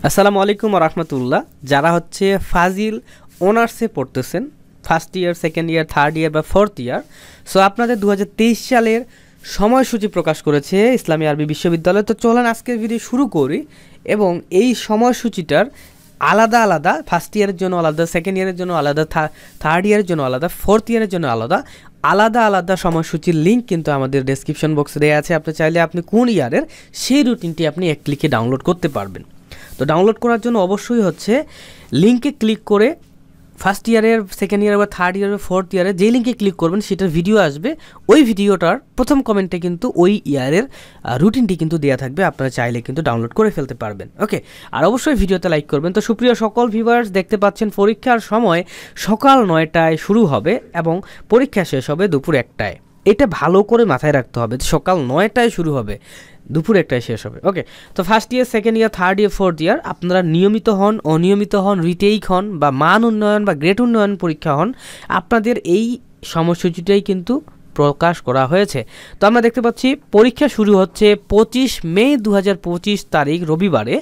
আসসালামু আলাইকুম ওয়া রাহমাতুল্লাহ। যারা হচ্ছে ফাজিল অনার্সে পড়তেছেন, first year, second year, third year বা ফোর্থ ইয়ার, সো আপনাদের 2023 সালের সময়সূচি প্রকাশ করেছে ইসলামী আরবি বিশ্ববিদ্যালয়। তো চলেন আজকের ভিডিও শুরু করি এবং এই সময়সূচিটার আলাদা আলাদা, ফার্স্ট ইয়ারের জন্য আলাদা, সেকেন্ড ইয়ারের জন্য আলাদা, থার্ড ইয়ারের জন্য আলাদা, ফোর্থ ইয়ারের জন্য আলাদা আলাদা আলাদা সময়সূচির লিঙ্ক কিন্তু আমাদের ডেসক্রিপশন বক্সে দেওয়া আছে। আপনি চাইলে আপনি কোন ইয়ারের সেই রুটিনটি আপনি এক ক্লিকে ডাউনলোড করতে পারবেন। তো ডাউনলোড করার জন্য অবশ্যই হচ্ছে লিঙ্কে ক্লিক করে ফার্স্ট ইয়ারের, সেকেন্ড ইয়ার বা থার্ড ইয়ার বা ফোর্থ ইয়ারে যে লিঙ্কে ক্লিক করবেন সেটার ভিডিও আসবে। ওই ভিডিওটার প্রথম কমেন্টে কিন্তু ওই ইয়ারের রুটিনটি কিন্তু দেওয়া থাকবে, আপনারা চাইলে কিন্তু ডাউনলোড করে ফেলতে পারবেন। ওকে, আর অবশ্যই ভিডিওতে লাইক করবেন। তো সুপ্রিয় সকল ভিউয়ার্স, দেখতে পাচ্ছেন পরীক্ষার সময় সকাল 9টায় শুরু হবে এবং পরীক্ষা শেষ হবে দুপুর 1টায়। এটা ভালো করে মাথায় রাখতে হবে, সকাল 9টায় শুরু হবে, দুপুর 1টায় শেষ হবে। ওকে, তো first year, second year, third year, fourth year আপনারা নিয়মিত হন, অনিয়মিত হন, রিটেক হন বা মান উন্নয়ন বা গ্রেড উন্নয়ন পরীক্ষা হন, আপনাদের এই সময়সূচিটাই কিন্তু প্রকাশ করা হয়েছে। তো আমরা দেখতে পাচ্ছি পরীক্ষা শুরু হচ্ছে 25 মে 2025 তারিখ রবিবারে।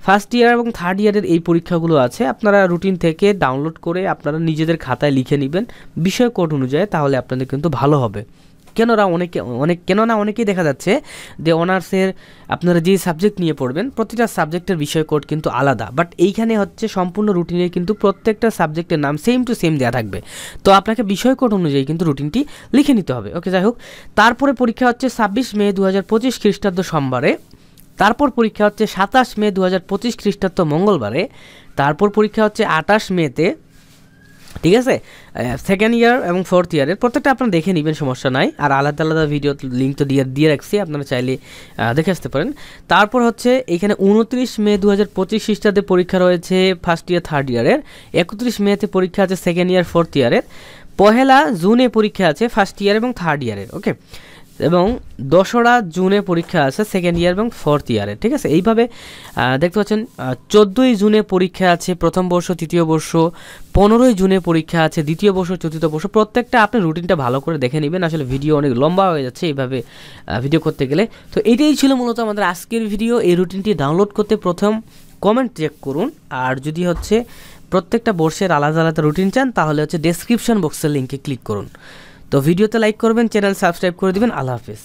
ফার্স্ট ইয়ার এবং থার্ড ইয়ারের এই পরীক্ষাগুলো আছে, আপনারা রুটিন থেকে ডাউনলোড করে আপনারা নিজেদের খাতায় লিখে নেবেন বিষয় কোড অনুযায়ী, তাহলে আপনাদের কিন্তু ভালো হবে। কেননা অনেকেই দেখা যাচ্ছে যে অনার্সের আপনারা যে সাবজেক্ট নিয়ে পড়বেন প্রতিটা সাবজেক্টের বিষয় কোড কিন্তু আলাদা, বাট এইখানে হচ্ছে সম্পূর্ণ রুটিনে কিন্তু প্রত্যেকটা সাবজেক্টের নাম সেম টু সেম দেওয়া থাকবে। তো আপনাকে বিষয় কোড অনুযায়ী কিন্তু রুটিনটি লিখে নিতে হবে। ওকে, যাই হোক, তারপরে পরীক্ষা হচ্ছে 26 মে 2025 খ্রিস্টাব্দ সোমবারে। তারপর পরীক্ষা হচ্ছে 27 মে 2025 খ্রিস্টাব্দ মঙ্গলবারে। তারপর পরীক্ষা হচ্ছে 28 মেতে। ঠিক আছে, সেকেন্ড ইয়ার এবং ফোর্থ ইয়ারের প্রত্যেকটা আপনারা দেখে নেবেন, সমস্যা নাই। আর আলাদা আলাদা ভিডিও লিঙ্ক তো দিয়ে রাখছি, আপনারা চাইলে দেখে আসতে পারেন। তারপর হচ্ছে এখানে 29 মে 2025 খ্রিস্টাব্দে পরীক্ষা রয়েছে ফার্স্ট ইয়ার, থার্ড ইয়ারের। 31 মেতে পরীক্ষা আছে সেকেন্ড ইয়ার, ফোর্থ ইয়ারের। 1 জুনে পরীক্ষা আছে ফার্স্ট ইয়ার এবং থার্ড ইয়ারের। ওকে, এবং 2 জুনে পরীক্ষা আছে সেকেন্ড ইয়ার এবং ফোর্থ ইয়ারে। ঠিক আছে, এইভাবে দেখতে পাচ্ছেন 14 জুনে পরীক্ষা আছে প্রথম বর্ষ, তৃতীয় বর্ষ। 15 জুনে পরীক্ষা আছে দ্বিতীয় বর্ষ, চতুর্থ বর্ষ। প্রত্যেকটা আপনি রুটিনটা ভালো করে দেখে নেবেন, আসলে ভিডিও অনেক লম্বা হয়ে যাচ্ছে এইভাবে ভিডিও করতে গেলে। তো এটাই ছিল মূলত আমাদের আজকের ভিডিও। এই রুটিনটি ডাউনলোড করতে প্রথম কমেন্ট চেক করুন, আর যদি হচ্ছে প্রত্যেকটা বর্ষের আলাদা আলাদা রুটিন চান তাহলে হচ্ছে ডেসক্রিপশন বক্সের লিঙ্কে ক্লিক করুন। তো ভিডিওতে লাইক করবেন, চ্যানেল সাবস্ক্রাইব করে দিবেন। আল্লাহ হাফেজ।